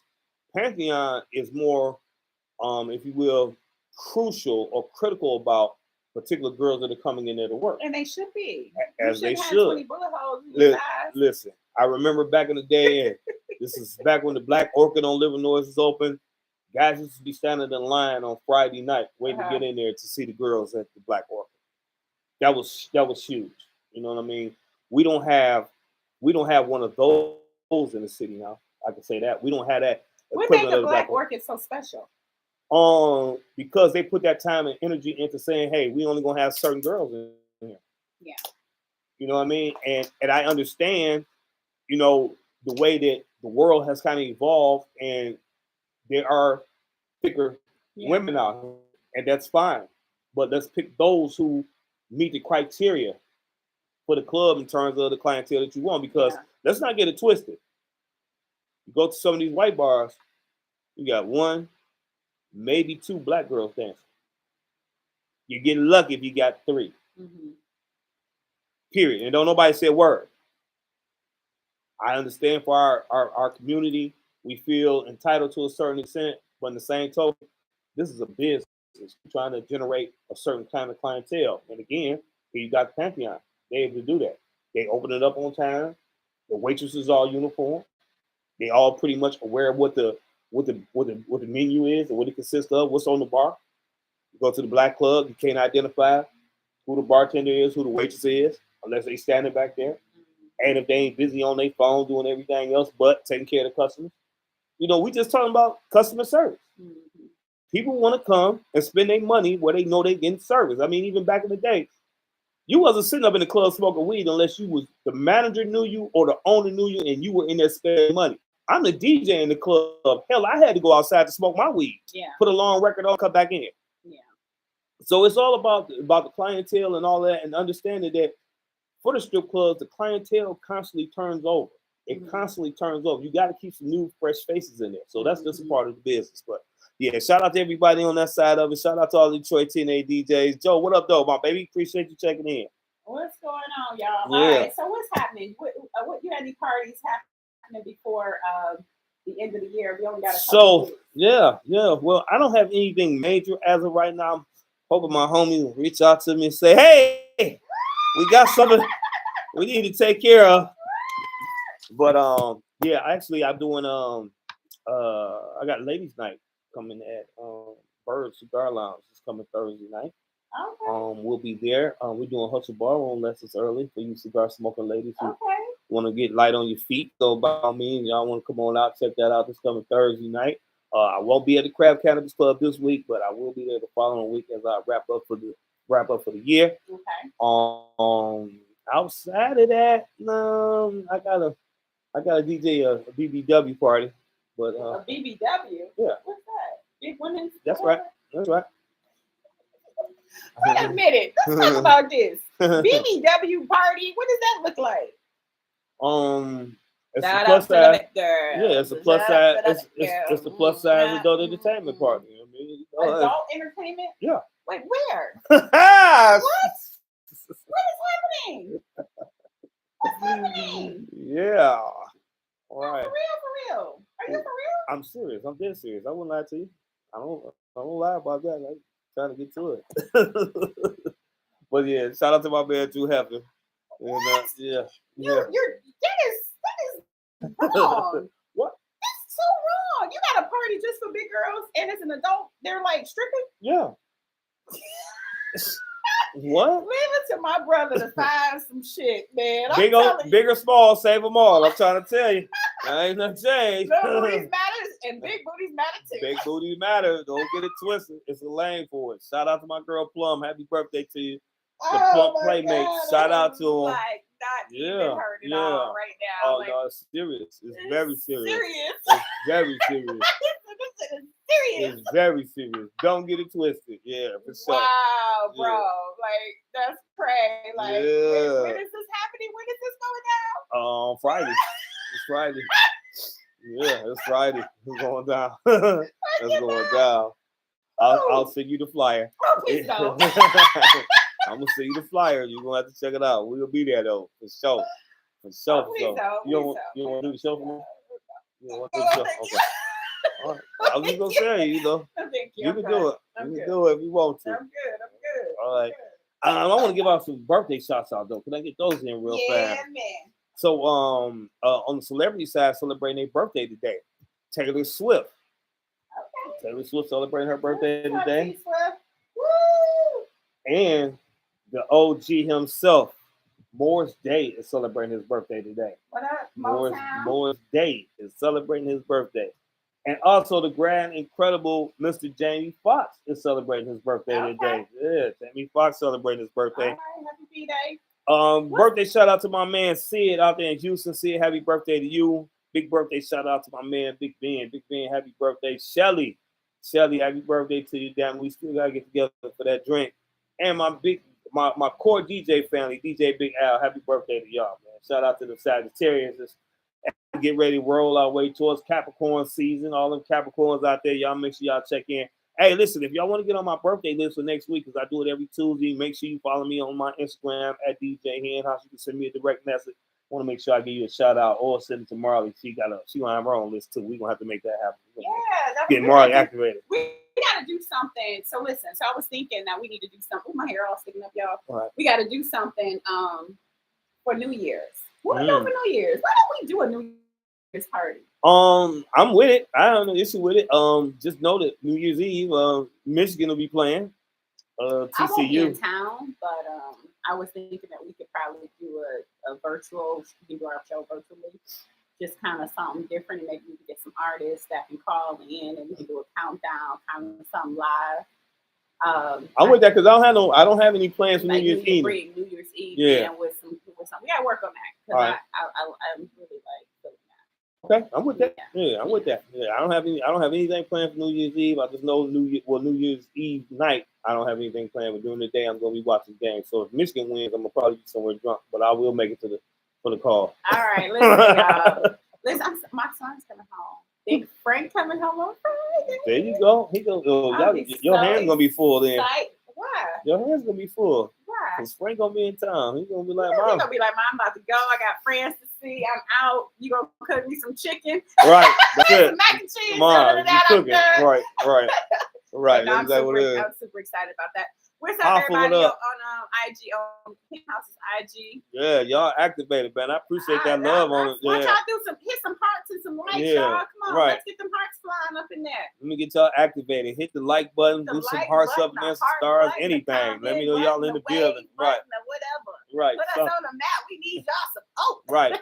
Pantheon is more, if you will, crucial or critical about particular girls that are coming in there to work. And they should be. As they should. Listen, I remember back in the day, and this is back when the Black Orchid on Livernois was open, guys used to be standing in line on Friday night waiting to get in there to see the girls at the Black Orchid. That was huge. You know what I mean? We don't have one of those in the city now. I can say that. We don't have that. What made the Black Orchid so special? Because they put that time and energy into saying, hey, we only gonna have certain girls in here. Yeah. You know what I mean? And I understand, the way that the world has kind of evolved, and there are thicker women out here, and that's fine. But let's pick those who meet the criteria for the club in terms of the clientele that you want, because let's not get it twisted. You go to some of these white bars, you got one, maybe two black girls dancing. You're getting lucky if you got three. Mm-hmm. Period. And don't nobody say a word. I understand for our community, we feel entitled to a certain extent, but in the same token, this is a business. We're trying to generate a certain kind of clientele. And again, here you got the Pantheon. They're able to do that. They open it up on time. The waitresses all uniform. They all pretty much aware of what the menu is and what it consists of, what's on the bar. You go to the black club, you can't identify who the bartender is, who the waitress is, unless they standing back there. And if they ain't busy on their phone doing everything else but taking care of the customers. We just talking about customer service. Mm-hmm. People want to come and spend their money where they know they're getting service. I mean, even back in the day, you wasn't sitting up in the club smoking weed unless the manager knew you or the owner knew you and you were in there spending money. I'm the DJ in the club. Hell, I had to go outside to smoke my weed. Yeah. Put a long record on, come back in. Yeah. So it's all about the clientele and all that, and understanding that for the strip clubs, the clientele constantly turns over. It constantly turns over. You got to keep some new, fresh faces in there. So that's just a part of the business. But yeah, shout out to everybody on that side of it. Shout out to all the Detroit TNA DJs. Joe, what up, though, my baby? Appreciate you checking in. What's going on, y'all? Yeah. All right. So what's happening? What you had any parties happening before the end of the year? We only got a couple weeks. Yeah. Well, I don't have anything major as of right now. I'm hoping my homies will reach out to me and say, hey, we got something we need to take care of. But yeah, actually I'm doing I got ladies night coming at Bird Cigar Lounge. It's coming Thursday night. Okay. We'll be there. We're doing hustle barroom lessons early for you cigar smoking ladies who want to get light on your feet. So by all means, y'all want to come on out, check that out. This coming Thursday night. I won't be at the Craft Cannabis Club this week, but I will be there the following week as I wrap up for the year. Okay. Outside of that, I got a DJ a BBW party, but a BBW. Yeah. What's that? Big women's. That's right. That's right. Wait a minute. Let's talk about this BBW party. What does that look like? It's a plus size. Yeah, it's a plus size. It's the plus size adult entertainment party. I mean, adult entertainment. Yeah. Wait, where? What? What is happening? What's happening? Yeah. All right. For real. Are you for real? I'm serious. I'm dead serious. I wouldn't lie to you. I don't lie about that. I'm trying to get to it. But yeah, shout out to my man Drew Hefner. What? That is wrong. What? That's so wrong. You got a party just for big girls, and as an adult, they're like stripping. Yeah. What? Leave it to my brother to find some shit, man. Big or small, save them all. I'm trying to tell you. I ain't nothing changed. Little booties matters, and big booties matter too. Big booties matter. Don't get it twisted. It's a lane for it. Shout out to my girl Plum. Happy birthday to you. The Plum Playmate. Shout out to him. Like, not even heard it all right now. Oh, no, it's serious. It's very serious. Serious. It's very serious. It's very serious. Don't get it twisted. Yeah, for sure. Wow, bro. Yeah. Like, that's crazy. Like, when is this happening? When is this going down? Friday. It's Friday. Yeah, it's Friday. It's going down. It's going down. I'll send you the flyer. Oh, please don't. I'm gonna send you the flyer. You're gonna have to check it out. We'll be there though, for sure. For sure. Oh, please don't. You don't want to do the show for me? You don't want to do the show? Okay. All right. I was just gonna say, you can do it. You can do it if you want to. I'm good. All right. I want to give out some birthday shots out though. Can I get those in real fast? Yeah, man. So on the celebrity side, celebrating their birthday today, Taylor Swift. Okay. Taylor Swift celebrating her birthday today. Woo! And the OG himself, Morris Day, is celebrating his birthday today. What up, Morris Day is celebrating his birthday. And also the grand, incredible Mr. Jamie Foxx is celebrating his birthday today. Yeah, Jamie Foxx celebrating his birthday. All right, happy B-Day. Birthday shout out to my man Sid out there in Houston. Sid, happy birthday to you. Big birthday shout out to my man Big Ben. Big Ben, happy birthday. Shelly, happy birthday to you. Damn, we still gotta get together for that drink. And my core DJ family, DJ Big Al, happy birthday to y'all, man. Shout out to the Sagittarius. Get ready to roll our way towards Capricorn season. All them Capricorns out there, y'all make sure y'all check in. Hey, listen, if y'all want to get on my birthday list for next week, because I do it every Tuesday, make sure you follow me on my Instagram at DJ Henhouse. You can send me a direct message. I want to make sure I give you a shout out or send it to Marley. She gonna have her own list too. We're gonna have to make that happen. Yeah, get Marley activated. We gotta do something. So listen, I was thinking that we need to do something. My hair all sticking up, y'all. Right. We gotta do something for New Year's. What do we do for New Year's? Why don't we do a New Year's party? I'm with it. I don't know issue with it. Just know that New Year's Eve, Michigan will be playing. TCU. I won't be in town, but I was thinking that we could probably do a virtual. We can do our show virtually, just kind of something different, and maybe we can get some artists that can call in, and we can do a countdown, kind of something live. I'm with that because I don't have any plans for New Year's Eve. New Year's Eve, yeah, with some. We gotta work on that because I'm really like. Okay, I'm with that. Yeah, I'm with that. Yeah, I don't have anything planned for New Year's Eve. I just know New Year's Eve night, I don't have anything planned. But during the day, I'm gonna be watching the game. So if Michigan wins, I'm gonna probably be somewhere drunk, but I will make it for the call. All right, listen, y'all. Listen, my son's coming home. Big Frank coming home on Friday. There you go. He goes. Your hand's gonna be full then. Why? Your hand's gonna be full. Why? Cause Frank gonna be in town. He's gonna be like, Mom. Mom. He's gonna be like, Mom, I'm about to go. I got friends to see. I'm out. You gonna cook me some chicken? Right. That's it. Some mac and cheese. Mom, you cooking? Right. Right. No, I'm super excited about that. Where's up, everybody on IG, on Henhouse's IG? Yeah, y'all activated, man. I appreciate that love on it. Yeah. Why y'all hit some hearts and some likes, y'all? Come on, let's get them hearts flying up in there. Let me get y'all activated. Hit the like button, do some hearts up against the stars, anything. Let me know y'all in the building. Right. Whatever. Right. Put us on the map. We need y'all support. Right.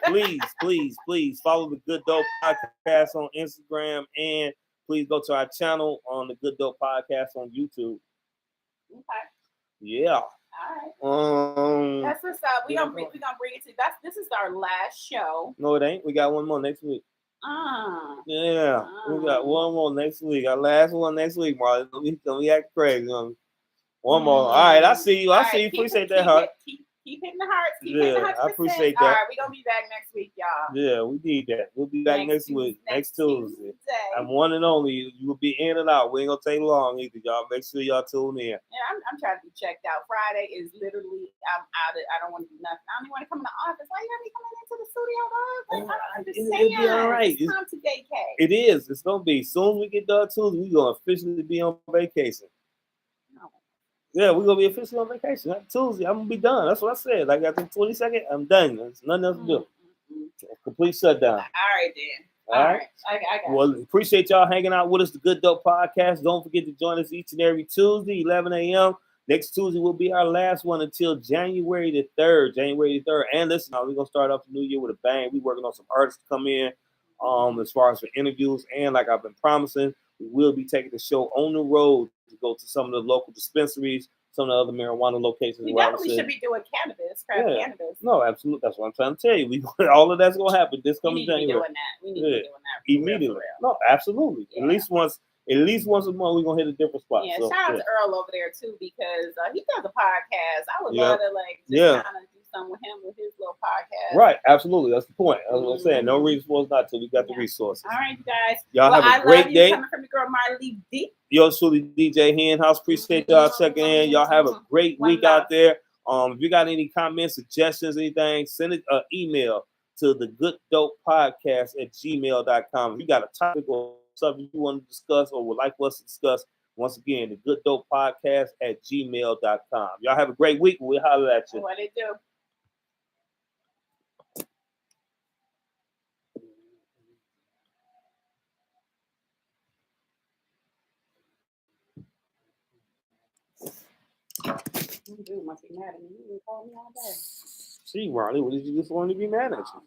Please follow the Good Dope Podcast on Instagram, and please go to our channel on the Good Dope Podcast on YouTube. Okay. Yeah. All right. That's what's up. We're gonna bring it to this is our last show. No, it ain't. We got one more next week. Yeah. We got one more next week. Our last one next week, Marlon. We act crazy. One more. All right. I see you. I see you. Appreciate that, heart. Keep hitting the hearts. Keep hitting the hearts. I appreciate that. All right, we're gonna be back next week, y'all. Yeah, we need that. We'll be back next week, next Tuesday. I'm one and only. You will be in and out. We ain't gonna take long either, y'all. Make sure y'all tune in. Yeah, I'm trying to be checked out. Friday is literally I'm out. I don't want to do nothing. I don't even want to come in the office. Why you got me coming into the studio, dog? Like, I don't understand. It'll be all right. It's time to vacate. It is. It's gonna be. Soon as we get done Tuesday, we're gonna officially be on vacation. Yeah, we're gonna be officially on vacation. Tuesday, I'm gonna be done. That's what I said. Like after 22nd, I'm done. There's nothing else to do. Complete shutdown. All right, then. All right. I got well, appreciate y'all hanging out with us. The Good Dope Podcast. Don't forget to join us each and every Tuesday, 11 a.m. Next Tuesday will be our last one until January the 3rd. And listen, we're gonna start off the new year with a bang. We're working on some artists to come in. As far as for interviews, and like I've been promising, we will be taking the show on the road to go to some of the local dispensaries, some of the other marijuana locations. We definitely should be doing cannabis. Cannabis. No, absolutely. That's what I'm trying to tell you. All of that's gonna happen this coming January. We need to be doing that. Immediately. No, absolutely. Yeah. At least once At least once a month, we're gonna hit a different spot. Yeah, so, shout out to Earl over there too, because he does a podcast. I would love to just kind of do something with him with his little podcast. Right, absolutely. That's the point. That's what I'm saying. No reason for us not to. We got the resources. All right, you guys. Y'all have a great day. Coming from your girl Marley D. Yours truly, DJ Henhouse. Appreciate y'all checking in. Y'all have a great week out there. If you got any comments, suggestions, anything, send it an email to the Good Dope Podcast at gmail.com. If you got a topic or something you want to discuss or would like us to discuss, once again, the Good Dope Podcast at gmail.com. Y'all have a great week. We'll holler at you. What it do? Dude must be mad at me. You didn't call me all day. See, Ronnie, what did you just want to be mad at you?